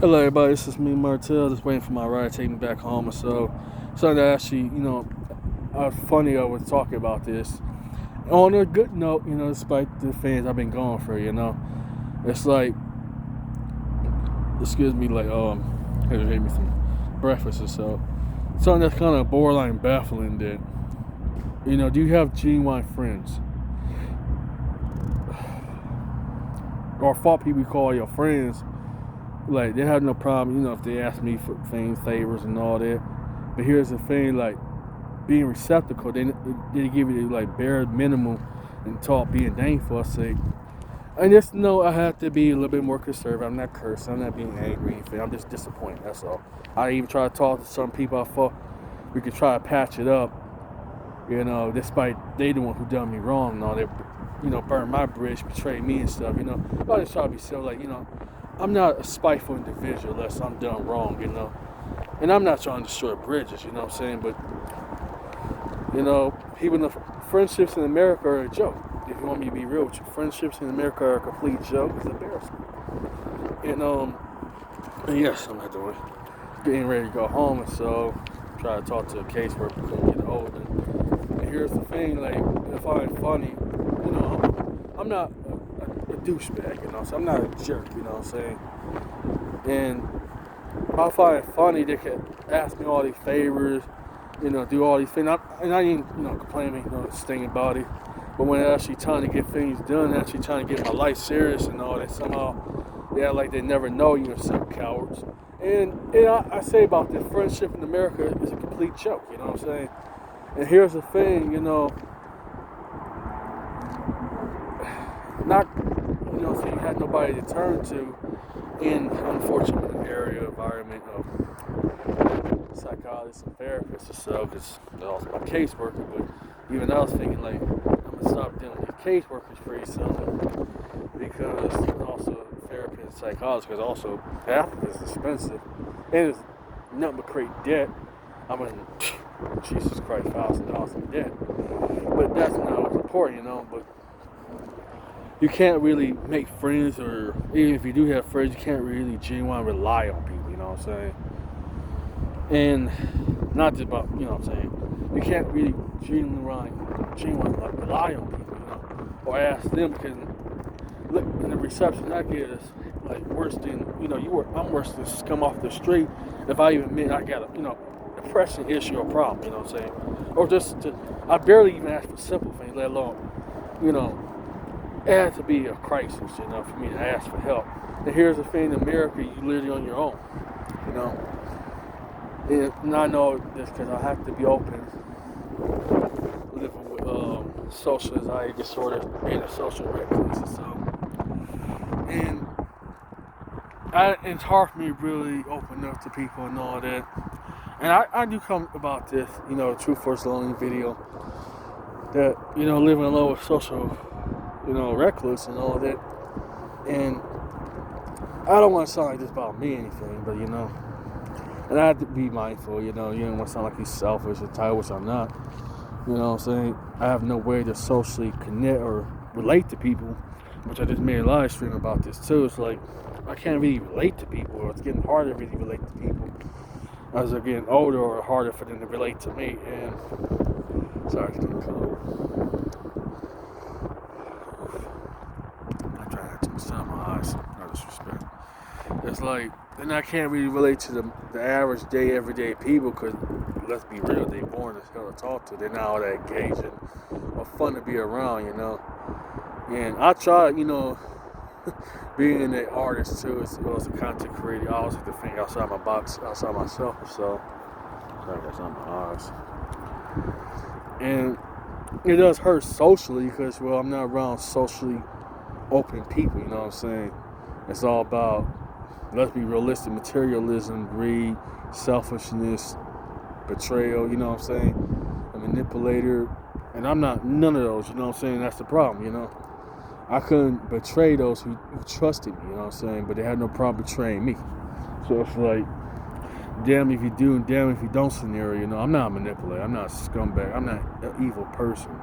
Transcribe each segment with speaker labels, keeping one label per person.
Speaker 1: Hello, everybody. This is me, Martell. Just waiting for my ride to take me back home. And so, something that actually, funny I was talking about this. On a good note, despite the things I've been going through, it's like, excuse me, like, had to make me some breakfast or so. Something that's kind of borderline baffling that, do you have genuine friends? Or thought people call your friends, like, they have no problem, if they ask me for things, favors, and all that. But here's the thing, like, being receptacle, they give you, like, bare minimum and talk being dang for a sake. I just know I have to be a little bit more conservative. I'm not cursing, I'm not being angry, anything. I'm just disappointed, that's all. I even try to talk to some people I thought we could try to patch it up, despite they the one who done me wrong and all that, burned my bridge, betrayed me and stuff, I just try to be civil, like, I'm not a spiteful individual unless I'm done wrong, and I'm not trying to destroy bridges, what I'm saying, but, even the friendships in America are a joke. If you want me to be real with you, friendships in America are a complete joke. It's embarrassing. And yes, I'm not doing getting ready to go home, and so try to talk to a caseworker couldn't get hold. And here's the thing, like, if I find funny, I'm not a douchebag, so I'm not a jerk, what I'm saying. And I find it funny they could ask me all these favors, do all these things. And I ain't, complaining, stinging about it. But when they're actually trying to get things done, actually trying to get my life serious and all that, somehow they act like they never know you're some cowards. And I say about this friendship in America is a complete joke, what I'm saying? And here's the thing, not, if you had nobody to turn to in, unfortunately, area environment of psychologists and therapists or so, because they're also my caseworker, but even I was thinking, like, I'm going to stop dealing with caseworkers pretty soon, because also therapy and psychology, because also half of it is expensive, and it's nothing but create debt. I mean, Jesus Christ, $1,000 in debt, but that's not what's important, but you can't really make friends, or even if you do have friends, you can't really genuinely rely on people, what I'm saying? And not just about, what I'm saying, you can't really genuinely like, rely on people, or ask them, because look, in the reception I get is like worse than, I'm worse than scum off the street if I even admit I got a, depression issue or problem, what I'm saying? Or I barely even ask for simple things, let alone, it had to be a crisis, for me to ask for help. And here's the thing, in America, you literally on your own, And I know this because I have to be open, living with social anxiety disorder, being a social recluse and so. And it's hard for me to really open up to people and all that. And I do come about this, the Truth First Lonely video, that, living alone with social, recluse and all that. And I don't want to sound like this about me or anything, but, and I have to be mindful, you don't want to sound like he's selfish or tired, which I'm not. You know what I'm saying? I have no way to socially connect or relate to people, which I just made a live stream about this too. It's like, I can't really relate to people, or it's getting harder to really relate to people as they're getting older, or harder for them to relate to me. And sorry, it's getting cold. I'm trying to have too much sun in my eyes. No disrespect. It's like, and I can't really relate to the average day, everyday people, because let's be real, they born as hell to talk to. They're not all that engaging or fun to be around, And I try, being an artist too, as well as a content creator. I always have to think outside my box, outside myself. So, sorry, that's on my eyes. And it does hurt socially because, well, I'm not around socially open people, you know what I'm saying? It's all about, let's be realistic, materialism, greed, selfishness, betrayal, you know what I'm saying? A manipulator. And I'm not none of those, you know what I'm saying? That's the problem, I couldn't betray those who trusted me, you know what I'm saying? But they had no problem betraying me. So it's like, damn if you do and damn if you don't scenario, I'm not a manipulator. I'm not a scumbag. I'm not an evil person.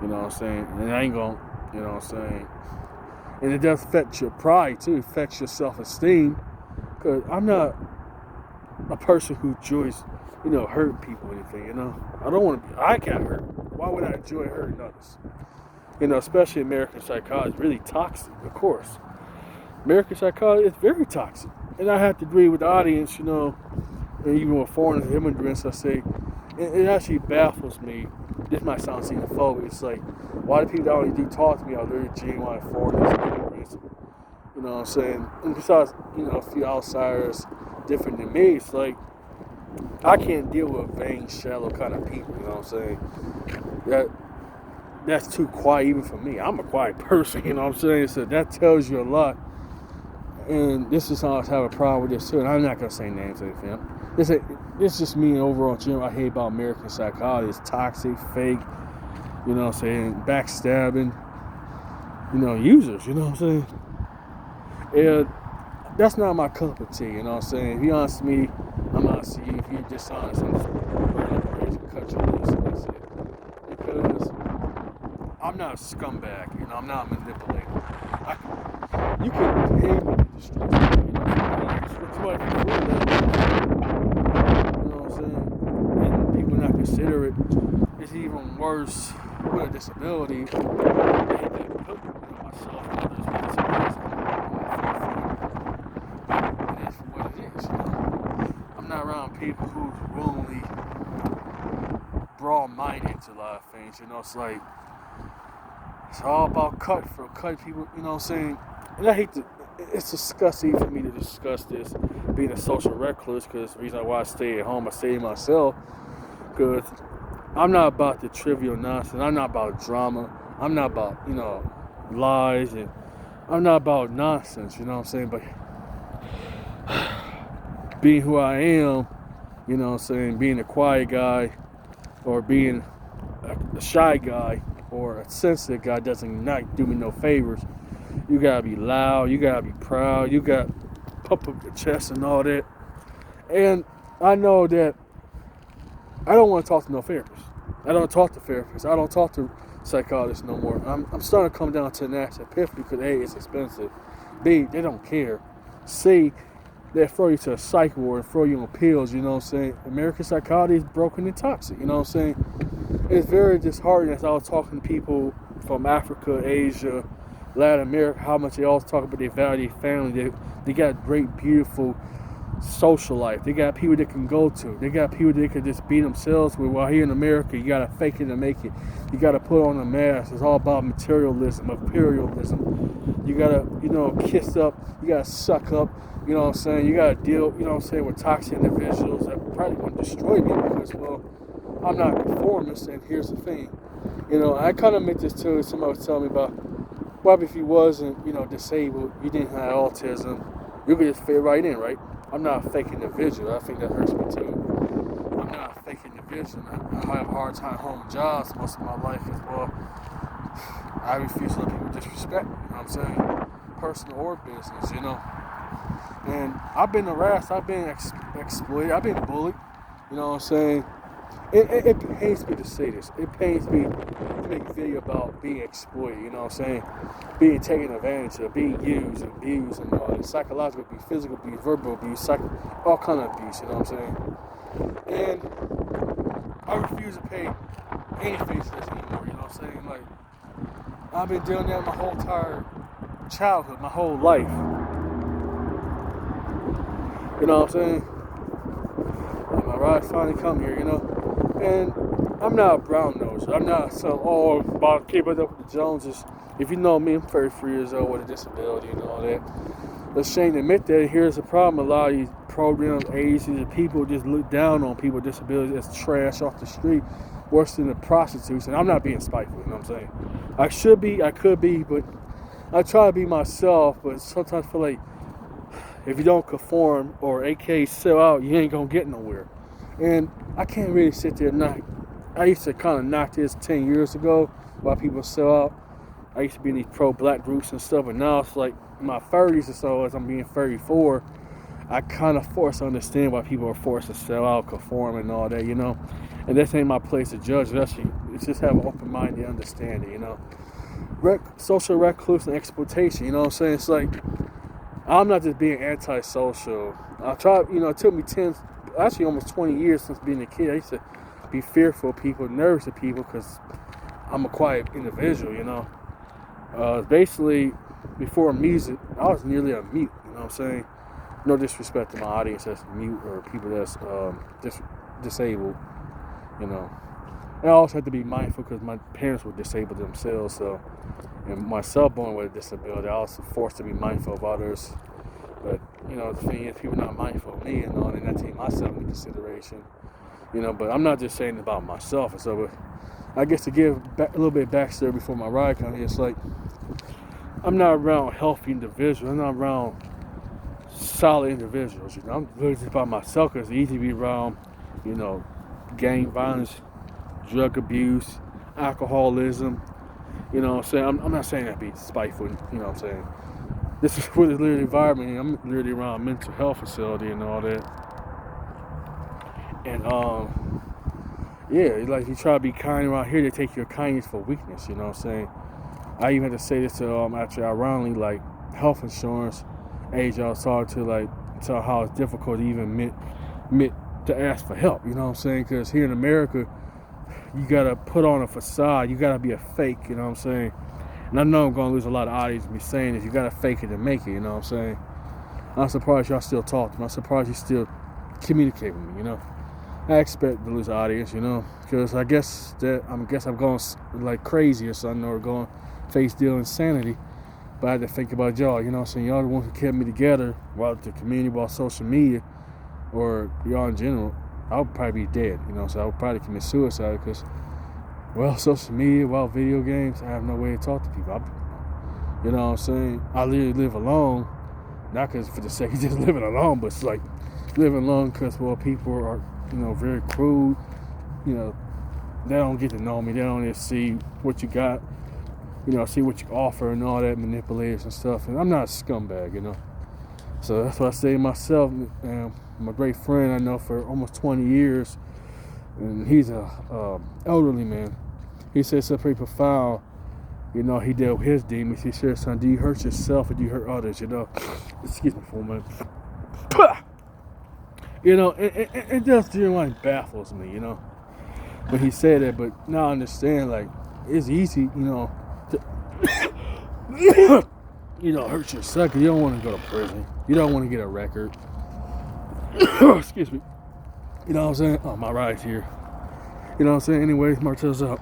Speaker 1: You know what I'm saying? And I ain't gonna, you know what I'm saying? And it does affect your pride too. It affects your self-esteem. Because I'm not a person who enjoys, hurting people or anything, I don't want to be, I got hurt. Why would I enjoy hurting others? Especially American psychology is really toxic, of course. American psychology is very toxic. And I have to agree with the audience, and even with foreigners, immigrants, I say, it actually baffles me. This might sound xenophobic. It's like, why do people that only do talk to me are very genuine foreigners, immigrants? You know what I'm saying? And besides, a few outsiders different than me, it's like, I can't deal with vain, shallow kind of people, you know what I'm saying? That's too quiet even for me. I'm a quiet person, you know what I'm saying? So that tells you a lot. And this is how I have a problem with this too. And I'm not going to say names or anything. This is just me and overall general I hate about American psychology. It's toxic, fake, you know what I'm saying, backstabbing, users, you know what I'm saying? And that's not my cup of tea, you know what I'm saying? If you're honest with me, I'm honest with you. If you're dishonest, I'm just going to cut you loose and that's it. Because I'm not a scumbag, I'm not a manipulator. You can pay me to destroy somebody, you know what I'm saying? And people not consider it. It's even worse with a disability. They put myself and others with disabilities and that's what it is, I'm not around people who's willingly broad-minded to a lot of things, it's like, it's all about cutting people, you know what I'm saying? And I hate to, it's disgusting for me to discuss this, being a social recluse, because the reason why I stay at home, I stay myself, because I'm not about the trivial nonsense. I'm not about drama. I'm not about, lies, and I'm not about nonsense, you know what I'm saying? But being who I am, you know what I'm saying, being a quiet guy, or being a shy guy, or a sensitive guy doesn't not do me no favors. You gotta be loud, you gotta be proud, you gotta pump up your chest and all that. And I know that I don't want to talk to no therapists. I don't talk to therapists. I don't talk to psychologists no more. I'm starting to come down to an actual epiphany because A, it's expensive. B, they don't care. C, they throw you to a psych ward and throw you on pills, you know what I'm saying? American psychology is broken and toxic, you know what I'm saying? It's very disheartening as I was talking to people from Africa, Asia, Latin America, how much they all talk about their value, family. They got great, beautiful social life. They got people they can go to. They got people they can just be themselves with. While here in America, you gotta fake it to make it. You gotta put on a mask. It's all about materialism, imperialism. You gotta, kiss up. You gotta suck up. You know what I'm saying? You gotta deal, with toxic individuals that probably want to destroy me because, I'm not a conformist. And here's the thing, I kind of meant this too. Somebody was telling me about, what if you wasn't, disabled, you didn't have autism, you could just fit right in, right? I'm not a fake individual. I think that hurts me too. I'm not a fake individual. I have a hard time holding jobs most of my life as well. I refuse to let people disrespect me, you know what I'm saying? Personal or business, And I've been harassed, I've been exploited, I've been bullied, you know what I'm saying? It pains me to say this. It pains me to make a video about being exploited, you know what I'm saying? Being taken advantage of, being used and abused and all that. Psychological abuse, physical abuse, verbal abuse, all kind of abuse, you know what I'm saying? And I refuse to pay anything for this anymore, you know what I'm saying? Like, I've been doing that my whole entire childhood, my whole life. You know what I'm saying? My ride finally come here, And I'm not a brown nose. I'm not about keeping up with the Joneses. If you know me, I'm 33 years old with a disability and all that. It's a shame to admit that. Here's the problem. A lot of these programs, agencies, and people just look down on people with disabilities as trash off the street, worse than the prostitutes. And I'm not being spiteful, you know what I'm saying? I should be, I could be, but I try to be myself, but sometimes I feel like if you don't conform or AK sell out, you ain't gonna get nowhere. And I can't really sit there and knock. I used to kind of knock this 10 years ago while people sell out. I used to be in these pro-black groups and stuff, but now it's like in my 30s or so, as I'm being 34, I kind of forced to understand why people are forced to sell out, conform, and all that, And this ain't my place to judge. It's just have an open-minded understanding, Social recluse and exploitation, you know what I'm saying? It's like, I'm not just being antisocial. I tried, it took me actually almost 20 years since being a kid. I used to be fearful of people, nervous of people, because I'm a quiet individual. Basically, before music, I was nearly a mute, you know what I'm saying? No disrespect to my audience that's mute or people that's disabled, you know. And I also had to be mindful because my parents were disabled themselves, and myself born with a disability, I was forced to be mindful of others. But, the thing is, people not mindful of me and all, and I take myself into consideration, but I'm not just saying about myself. And so, I guess to give a little bit of backstory before my ride comes here, it's like, I'm not around healthy individuals. I'm not around solid individuals. I'm really just by myself because it's easy to be around, gang violence, drug abuse, alcoholism. You know what I'm saying? I'm not saying that to be spiteful, you know what I'm saying? This is what is literally environment, and I'm literally around a mental health facility and all that. And like you try to be kind around here, they take your kindness for weakness, you know what I'm saying? I even had to say this to actually ironically, like health insurance age I was talking to, like tell how it's difficult to even admit to ask for help, you know what I'm saying? Because here in America, you gotta put on a facade, you gotta be a fake, you know what I'm saying? And I know I'm gonna lose a lot of audience me saying this, you gotta fake it to make it, you know what I'm saying? I'm surprised y'all still talk to me. I'm surprised you still communicate with me, I expect to lose an audience, because I guess I'm going like crazy or something, or going face deal insanity. But I had to think about y'all, you know what I'm saying? Y'all the ones who kept me together, while the community, while social media, or y'all in general, I would probably be dead, so I would probably commit suicide because, social media, video games, I have no way to talk to people. You know what I'm saying? I literally live alone, not because for the sake of just living alone, but it's like living alone because, people are, very crude. They don't get to know me. They don't just see what you got, see what you offer and all that, manipulators and stuff. And I'm not a scumbag, So that's what I say to myself. And my great friend I know for almost 20 years, and he's a elderly man. He said something pretty profound. He dealt with his demons. He said, son, do you hurt yourself or do you hurt others? Excuse me for a minute. It just genuinely baffles me, when he said that. But now I understand, like, it's easy, to, hurt yourself because you don't want to go to prison. You don't want to get a record. Excuse me. You know what I'm saying? Oh, my ride's here. You know what I'm saying? Anyways, Martell's up.